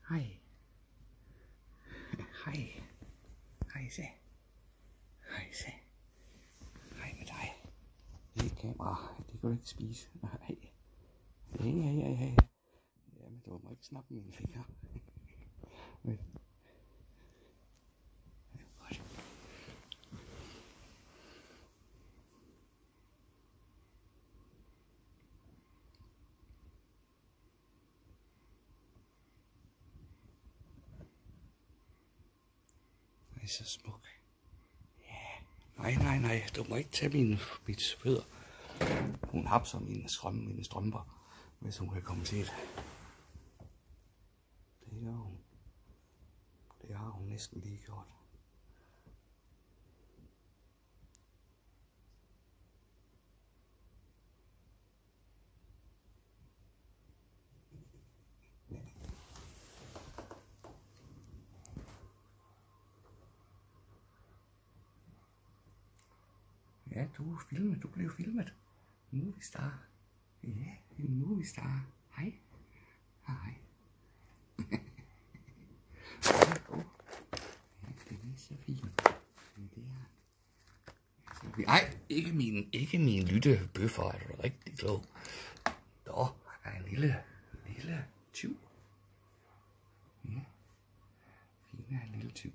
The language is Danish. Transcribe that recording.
Hej. Hej. Hej så. Hej så. Hej med dig. Det er kamera. Det kan du ikke spise. Nej. Ja. Jamen, du må ikke snappe mine fingre. Det er så smuk. Ja. Nej. Du må ikke tage mit fødder. Hun hapser mine strømper, hvis hun kan komme til det. Det gør hun. Det har hun næsten lige gjort. Ja, du er filmet. Du blev filmet. Movie star. Ja, en movie star. Hej. Hej. Ja, det er så fint. Det er så fint. Ej, ikke min lyttebøffer, er du rigtig klog. Der er en lille tyv. Ja, fint er en lille tyv.